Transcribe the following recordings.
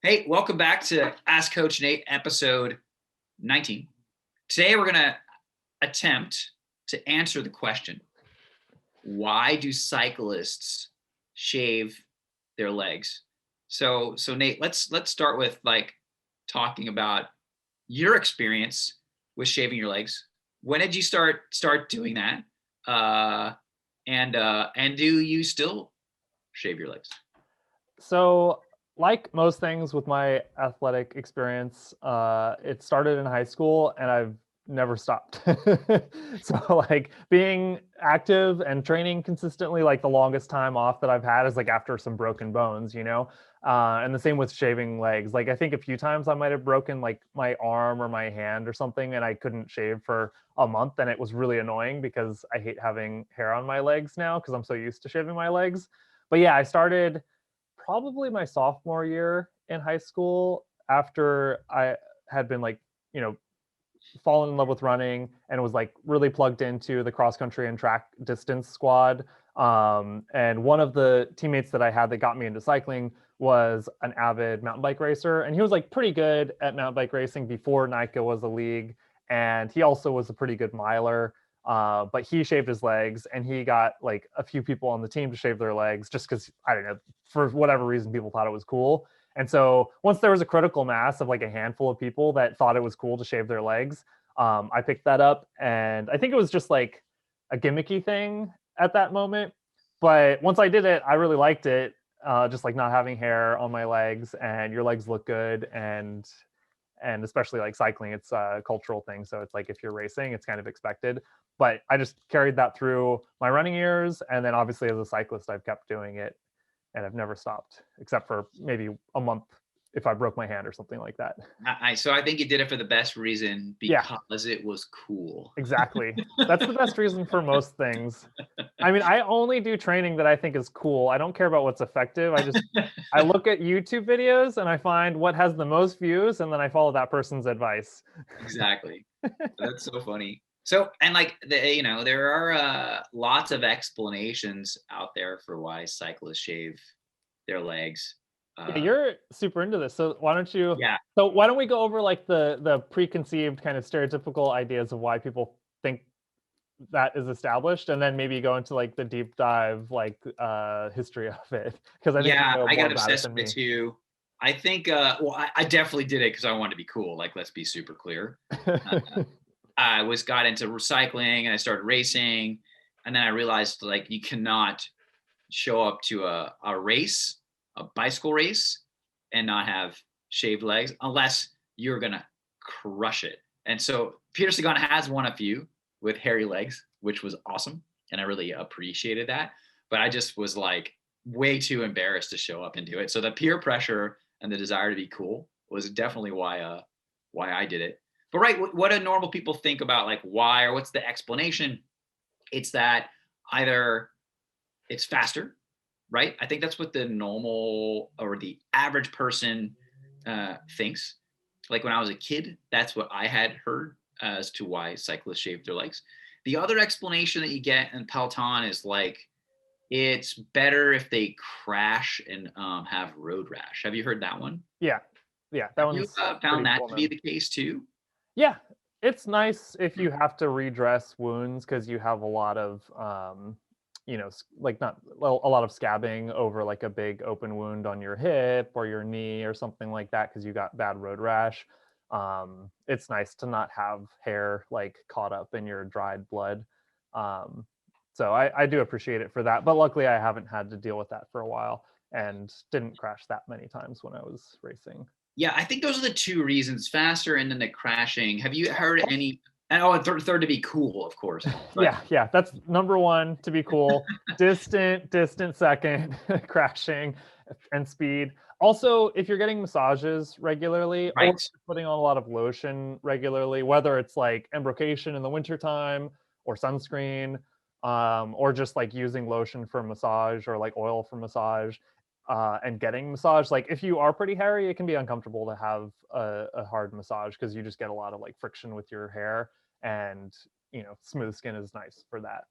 Hey, welcome back to Ask Coach Nate, episode 19. Today, we're going to attempt to answer the question, why do cyclists shave their legs? So Nate, let's start with talking about your experience with shaving your legs. When did you start doing that? And do you still shave your legs? So, like most things with my athletic experience, it started in high school and I've never stopped. So, like being active and training consistently, like the longest time off that I've had is like after some broken bones. And the same with shaving legs. Like, I think a few times I might have broken like my arm or my hand or something, and I couldn't shave for a month. And it was really annoying because I hate having hair on my legs now because I'm so used to shaving my legs. But yeah, I started probably my sophomore year in high school after I had been you know, fallen in love with running and was like really plugged into the cross country and track distance squad. And one of the teammates that I had that got me into cycling was an avid mountain bike racer. And he was like pretty good at mountain bike racing before NICA was a league. And he also was a pretty good miler. But he shaved his legs and he got like a few people on the team to shave their legs just because, I don't know, for whatever reason, people thought it was cool. And so once there was a critical mass of like a handful of people that thought it was cool to shave their legs, I picked that up. And I think it was just like a gimmicky thing at that moment. But once I did it, I really liked it. Just like not having hair on my legs, and your legs look good. And especially like cycling, it's a cultural thing. So it's like if you're racing, it's kind of expected. But I just carried that through my running years. And then obviously as a cyclist, I've kept doing it and I've never stopped, except for maybe a month if I broke my hand or something like that. So I think you did it for the best reason, Yeah, because it was cool. exactly. That's the best reason for most things. I mean, I only do training that I think is cool. I don't care about what's effective. I look at YouTube videos and I find what has the most views and then I follow that person's advice. Exactly. That's so funny. So, and there are lots of explanations out there for why cyclists shave their legs. Yeah, Uh, you're super into this. yeah, So why don't we go over like the preconceived kind of stereotypical ideas of why people think that is established, and then maybe go into like the deep dive like history of it, because I think you yeah, know I more got about it obsessed than with it me. too. I think, I definitely did it because I wanted to be cool. Like, let's be super clear. Uh, got into recycling and I started racing, and then I realized like you cannot show up to a race, a bicycle race, and not have shaved legs unless you're gonna crush it. And so Peter Sagan has won a few with hairy legs, which was awesome, and I really appreciated that. But I just was like way too embarrassed to show up and do it. So the peer pressure and the desire to be cool was definitely why I did it. But right, what do normal people think about like why, or what's the explanation? It's that either it's faster, right? I think that's what the normal or the average person thinks. Like when I was a kid, that's what I had heard as to why cyclists shave their legs. The other explanation that you get in Peloton is like it's better if they crash and have road rash. Have you heard that one? Yeah, yeah, that Have you one's found pretty that to be common. the case too? Yeah, it's nice if you have to redress wounds because you have a lot of like not well, a lot of scabbing over like a big open wound on your hip or your knee or something like that because you got bad road rash. It's nice to not have hair like caught up in your dried blood. um, so I do appreciate it for that, but luckily I haven't had to deal with that for a while and didn't crash that many times when I was racing. Yeah, I think those are the two reasons: faster and then the crashing. Have you heard any? And oh, and third to be cool, of course. But Yeah, that's number one to be cool. Distant second, crashing and speed. Also, if you're getting massages regularly or right, putting on a lot of lotion regularly, whether it's like embrocation in the wintertime or sunscreen, or just like using lotion for massage or like oil for massage, and getting massage, like if you are pretty hairy, it can be uncomfortable to have a hard massage because you just get a lot of like friction with your hair, and smooth skin is nice for that.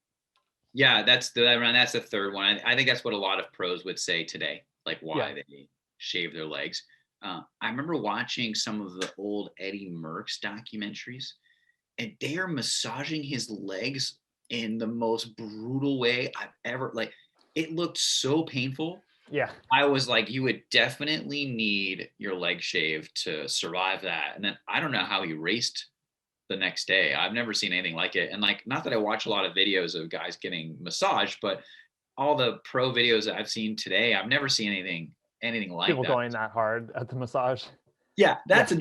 yeah, that's the third one. I think that's what a lot of pros would say today, like Yeah. why they shave their legs. I remember watching some of the old Eddie Merckx documentaries, and they are massaging his legs in the most brutal way I've ever like. It looked so painful. Yeah. I was like, you would definitely need your leg shaved to survive that. And then I don't know how he raced the next day. I've never seen anything like it. And like, not that I watch a lot of videos of guys getting massaged, but all the pro videos that I've seen today, I've never seen anything like People that. going that hard at the massage. Yeah, Yeah. that's a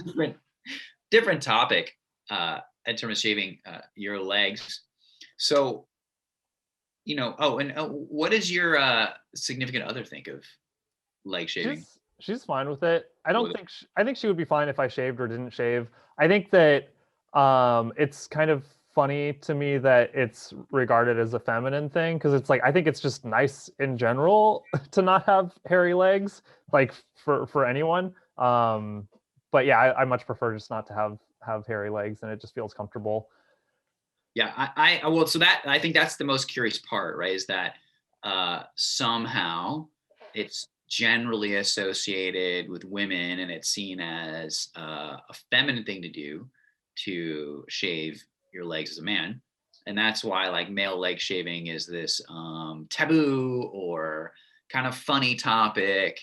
different topic in terms of shaving your legs. So, oh, and what does your significant other think of leg shaving? She's fine with it. I don't With think I think she would be fine if I shaved or didn't shave. I think that it's kind of funny to me that it's regarded as a feminine thing because it's like I think it's just nice in general to not have hairy legs, like for anyone. But yeah, I much prefer just not to have hairy legs, and it just feels comfortable. Yeah, well, so that I think that's the most curious part, right? Is that somehow it's generally associated with women, and it's seen as a feminine thing to do to shave your legs as a man, and that's why like male leg shaving is this taboo or kind of funny topic.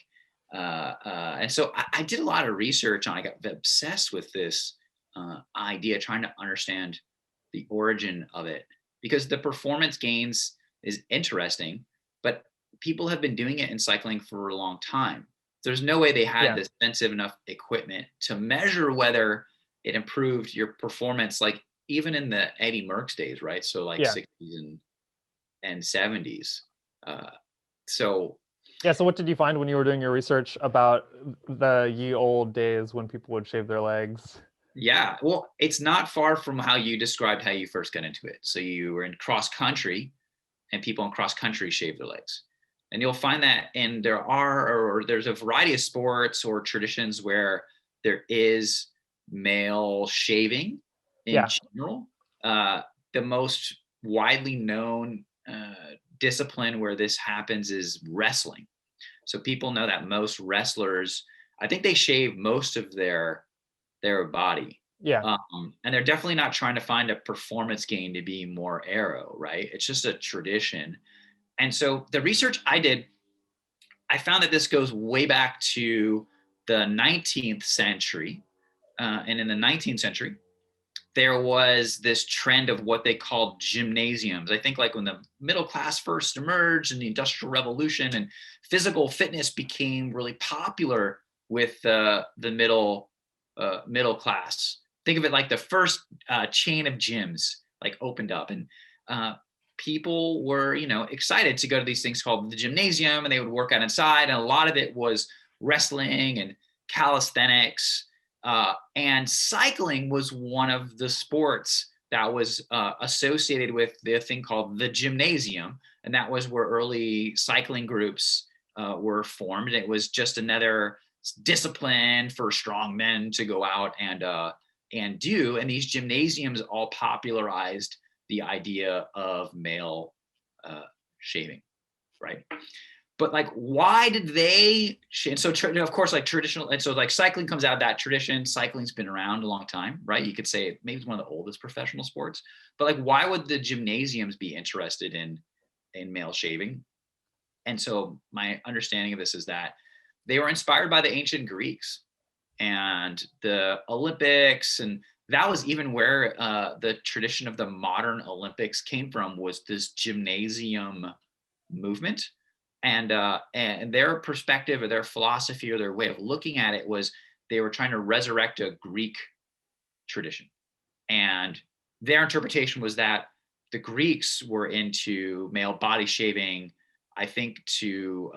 And so I did a lot of research on. I got obsessed with this idea, trying to understand the origin of it because the performance gains is interesting, but people have been doing it in cycling for a long time. There's no way they had Yeah. this expensive enough equipment to measure whether it improved your performance, like even in the Eddie Merckx days, right? So like Yeah. 60s and 70s. Uh, so Yeah. So what did you find when you were doing your research about the ye old days when people would shave their legs? yeah, well, it's not far from how you described how you first got into it. So you were in cross country and people in cross country shave their legs. And you'll find that, and there's a variety of sports or traditions where there is male shaving in Yeah. general. Uh, the most widely known discipline where this happens is wrestling. So people know that most wrestlers, I think they shave most of their body. Yeah. And they're definitely not trying to find a performance gain to be more aero, right? It's just a tradition. And so the research I did, I found that this goes way back to the 19th century. And in the 19th century, there was this trend of what they called gymnasiums. I think like when the middle class first emerged in the Industrial Revolution and physical fitness became really popular with the middle class. Think of it like the first chain of gyms like opened up, and people were excited to go to these things called the gymnasium, and they would work out inside, and a lot of it was wrestling and calisthenics. And cycling was one of the sports that was associated with the thing called the gymnasium. And that was where early cycling groups were formed. It was just another discipline for strong men to go out and do. And these gymnasiums all popularized the idea of male shaving, right? But like, why did they? And so, of course, like traditional, and so like cycling comes out of that tradition. Cycling's been around a long time, right? You could say maybe it's one of the oldest professional sports. But like, why would the gymnasiums be interested in male shaving? And so, my understanding of this is that they were inspired by the ancient Greeks and the Olympics, and that was even where the tradition of the modern Olympics came from. Was this gymnasium movement? And their perspective or their philosophy or their way of looking at it was they were trying to resurrect a Greek tradition. And their interpretation was that the Greeks were into male body shaving, I think, to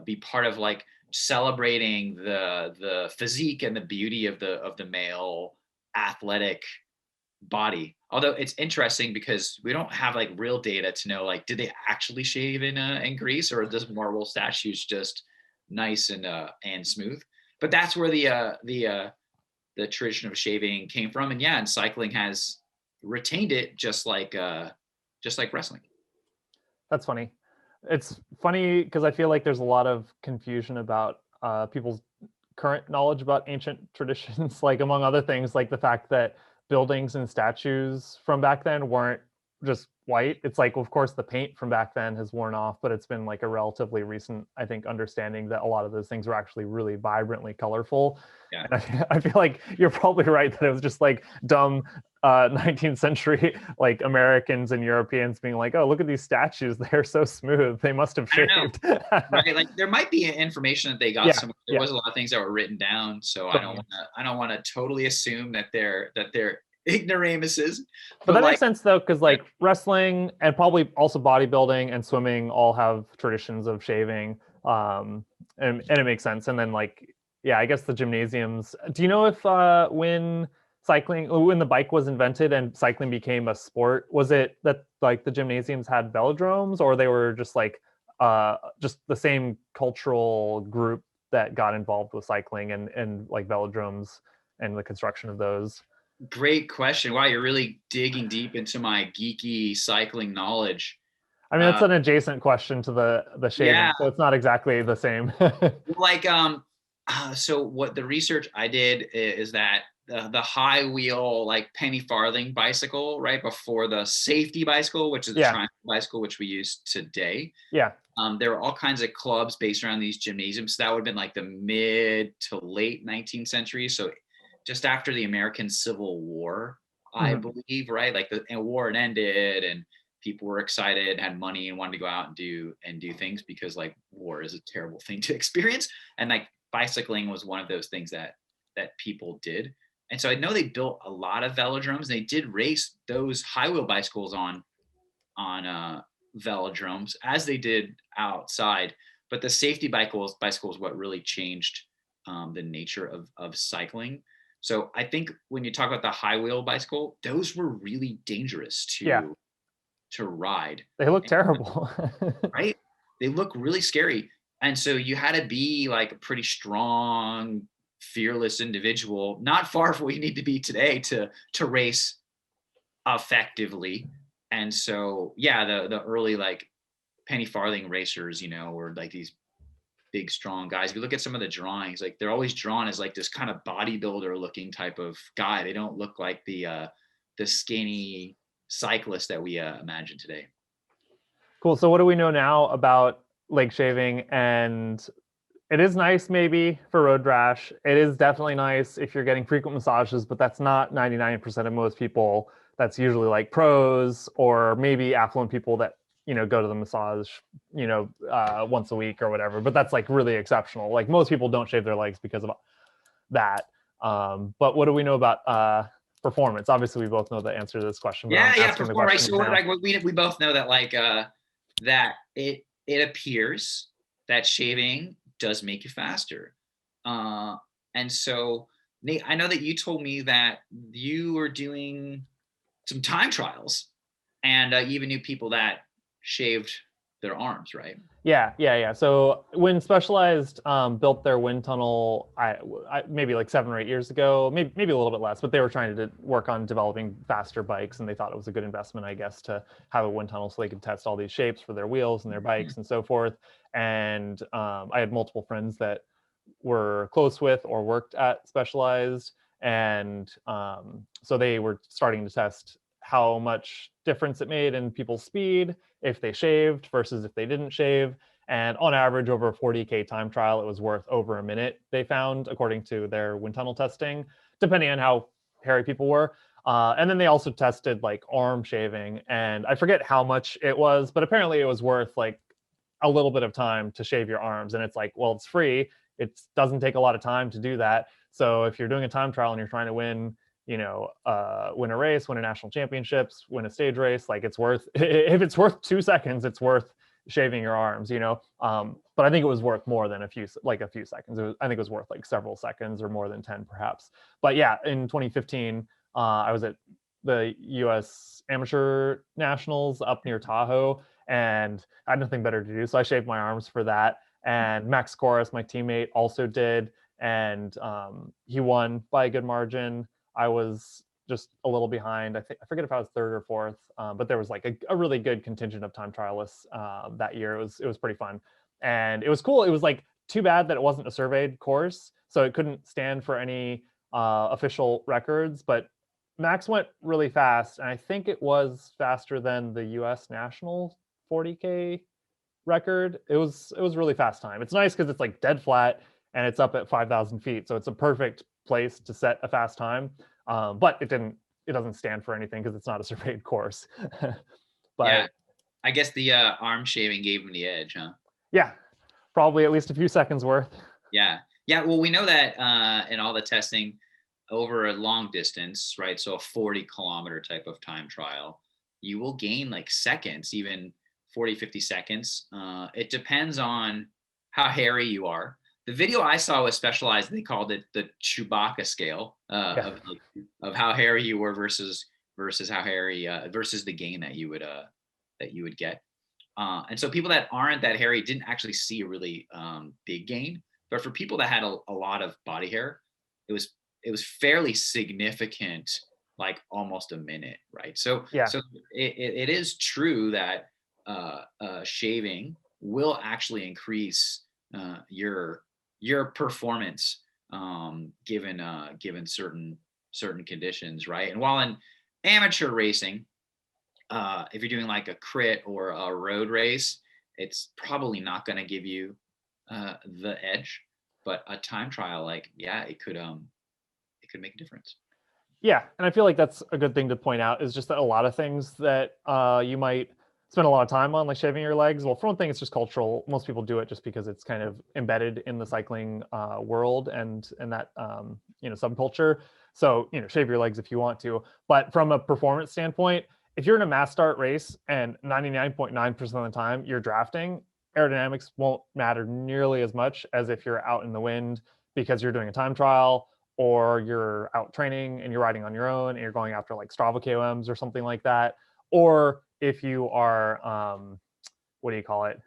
be part of like celebrating the physique and the beauty of the male athletic body. Although it's interesting because we don't have like real data to know like did they actually shave in Greece, or are those marble statues just nice and smooth? But that's where the tradition of shaving came from, and yeah, and cycling has retained it just like wrestling. That's funny. It's funny because I feel like there's a lot of confusion about people's current knowledge about ancient traditions, like among other things, like the fact that buildings and statues from back then weren't just white. It's like, of course, the paint from back then has worn off, but it's been like a relatively recent, I think, understanding that a lot of those things were actually really vibrantly colorful. Yeah. And I feel like you're probably right that it was just like dumb 19th century like Americans and Europeans being like, oh, look at these statues, they're so smooth, they must have I don't know. shaved. Right, like there might be information that they got Yeah, somewhere. There yeah, was a lot of things that were written down, so totally. I don't want to totally assume that they're ignoramuses, But but that like makes sense though, because yeah, like wrestling and probably also bodybuilding and swimming all have traditions of shaving, and it makes sense. And then like, yeah, I guess the gymnasiums. Do you know if when the bike was invented and cycling became a sport, was it that like the gymnasiums had velodromes, or they were just the same cultural group that got involved with cycling and like velodromes and the construction of those? great question. Wow, you're really digging deep into my geeky cycling knowledge. I mean, it's Uh, an adjacent question to the yeah, shaving, so it's not exactly the same. like so what the research I did is that the high wheel like penny farthing bicycle, right before the safety bicycle, which is the Yeah, triangle bicycle, which we use today. yeah. There were all kinds of clubs based around these gymnasiums. So that would have been like the mid to late 19th century. So just after the American Civil War, I Mhm. believe, right? Like the war had ended and people were excited, had money and wanted to go out and do things because like war is a terrible thing to experience. And like bicycling was one of those things that people did. And so I know they built a lot of velodromes. They did race those high wheel bicycles on velodromes as they did outside. But the safety bicycles what really changed the nature of cycling. So I think when you talk about the high wheel bicycle, those were really dangerous Yeah, to ride, they look terrible. right? They look really scary. And so you had to be like a pretty strong, fearless individual, not far from what you need to be today to race effectively. And so yeah, the early like penny farthing racers, were like these big strong guys. If you look at some of the drawings, like they're always drawn as like this kind of bodybuilder looking type of guy. They don't look like the skinny cyclist that we imagine today. Cool. So what do we know now about leg shaving? And it is nice maybe for road rash. It is definitely nice if you're getting frequent massages, but that's not 99% of most people. That's usually like pros or maybe affluent people that, go to the massage, once a week or whatever. But that's like really exceptional. Like most people don't shave their legs because of that. But what do we know about performance? Obviously, we both know the answer to this question, but I'm Yeah, asking the perform right. question So what, now. like we both know that like that it appears that shaving does make you faster. Uh and so Nate, I know that you told me that you were doing some time trials and you even knew people that shaved their arms, right? Yeah. So when Specialized built their wind tunnel, maybe like 7 or 8 years ago, maybe a little bit less, but they were trying to work on developing faster bikes, and they thought it was a good investment, I guess, to have a wind tunnel so they could test all these shapes for their wheels and their Mhm. bikes and so forth. And I had multiple friends that were close with or worked at Specialized, and so they were starting to test how much difference it made in people's speed if they shaved versus if they didn't shave. And on average, over a 40K time trial, it was worth over a minute, they found, according to their wind tunnel testing, depending on how hairy people were. And then they also tested like arm shaving, and I forget how much it was, but apparently it was worth like a little bit of time to shave your arms. And it's like, well, it's free. It doesn't take a lot of time to do that. So if you're doing a time trial and you're trying to win, win a race, win a national championships, win a stage race, like it's worth, if it's worth 2 seconds, it's worth shaving your arms. But I think it was worth more than a few seconds. I think it was worth like several seconds or more than 10 perhaps. But yeah, in 2015, I was at the US Amateur Nationals up near Tahoe, and I had nothing better to do. So I shaved my arms for that. And Max Corus, my teammate, also did. And he won by a good margin. I was just a little behind. I forget if I was third or fourth, but there was like a really good contingent of time trialists that year. It was pretty fun, and it was cool. It was like too bad that it wasn't a surveyed course, so it couldn't stand for any official records. But Max went really fast, and I think it was faster than the U.S. national 40K record. It was really fast time. It's nice because it's like dead flat and it's up at 5,000 feet, so it's a perfect place to set a fast time. But it doesn't stand for anything because it's not a surveyed course. Yeah, But I guess the arm shaving gave him the edge, huh? yeah, probably at least a few seconds worth. Yeah. Yeah. Well, we know that in all the testing over a long distance, right? So a 40-kilometer type of time trial, you will gain like seconds, even 40, 50 seconds. It depends on how hairy you are. The video I saw was specialized. They called it the Chewbacca scale Yeah. of how hairy you were versus how hairy versus the gain that you would get. And so people that aren't that hairy didn't actually see a really big gain. But for people that had a lot of body hair, it was it was fairly significant, like almost a minute, right? Yeah. So it is true that shaving will actually increase your performance given certain conditions, right? And while in amateur racing, if you're doing like a crit or a road race, it's probably not going to give you the edge. But a time trial, like yeah, it could make a difference. Yeah, and I feel like that's a good thing to point out is just that a lot of things that you might spend a lot of time on, like shaving your legs. Well, for one thing, it's just cultural. Most people do it just because it's kind of embedded in the cycling world and that subculture. So shave your legs if you want to. But from a performance standpoint, if you're in a mass start race and 99.9% of the time you're drafting, aerodynamics won't matter nearly as much as if you're out in the wind because you're doing a time trial or you're out training and you're riding on your own and you're going after like Strava KOMs or something like that, or if you are what do you call it?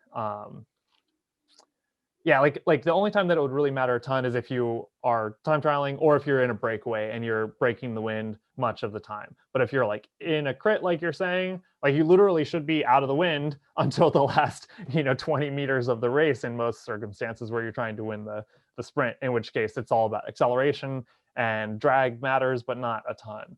Yeah, like the only time that it would really matter a ton is if you are time trialing or if you're in a breakaway and you're breaking the wind much of the time. But if you're like in a crit, like you're saying, like you literally should be out of the wind until the last 20 meters of the race in most circumstances where you're trying to win the sprint, in which case it's all about acceleration and drag matters, but not a ton.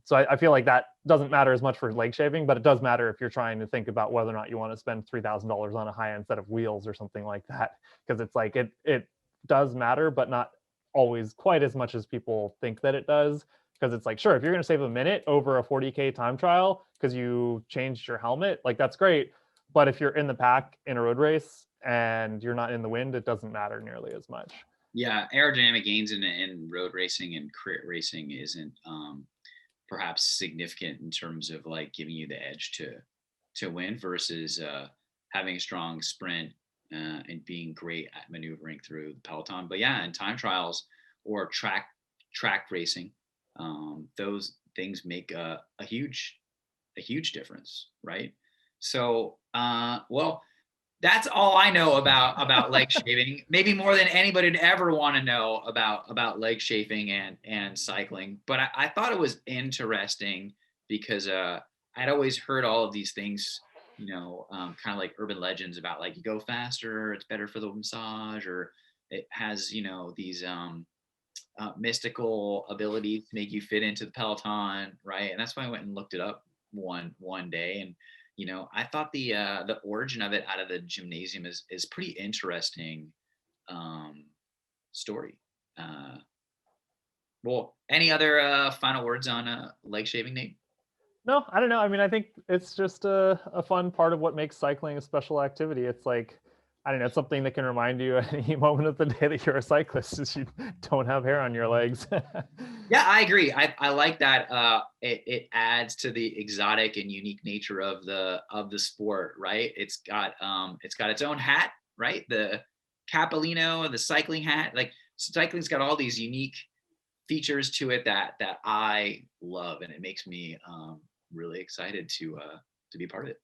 So I feel like that doesn't matter as much for leg shaving, but it does matter if you're trying to think about whether or not you want to spend $3,000 on a high-end set of wheels or something like that, because it's like it does matter, but not always quite as much as people think that it does. Because it's like, sure, if you're going to save a minute over a 40K time trial because you changed your helmet, like that's great. But if you're in the pack in a road race and you're not in the wind, it doesn't matter nearly as much. Yeah, aerodynamic gains in road racing and crit racing isn't perhaps significant in terms of like giving you the edge to win versus having a strong sprint and being great at maneuvering through the peloton. But yeah, in time trials or track racing, those things make a huge difference, right? So, well, that's all I know about leg shaving. Maybe more than anybody would ever want to know about leg shaving and cycling. But I thought it was interesting because I'd always heard all of these things, kind of like urban legends about like you go faster, it's better for the massage, or it has these mystical abilities to make you fit into the peloton, right? And that's why I went and looked it up one day, and I thought the origin of it out of the gymnasium is pretty interesting story. Well, any other final words on leg shaving, Nate? No, I don't know. I mean, I think it's just a fun part of what makes cycling a special activity. It's like, I don't know, it's something that can remind you at any moment of the day that you're a cyclist, is you don't have hair on your legs. Yeah, I agree. I like that. It adds to the exotic and unique nature of the sport, right? It's got its own hat, right? The Capolino, the cycling hat. Like cycling's got all these unique features to it that I love, and it makes me really excited to be part of it.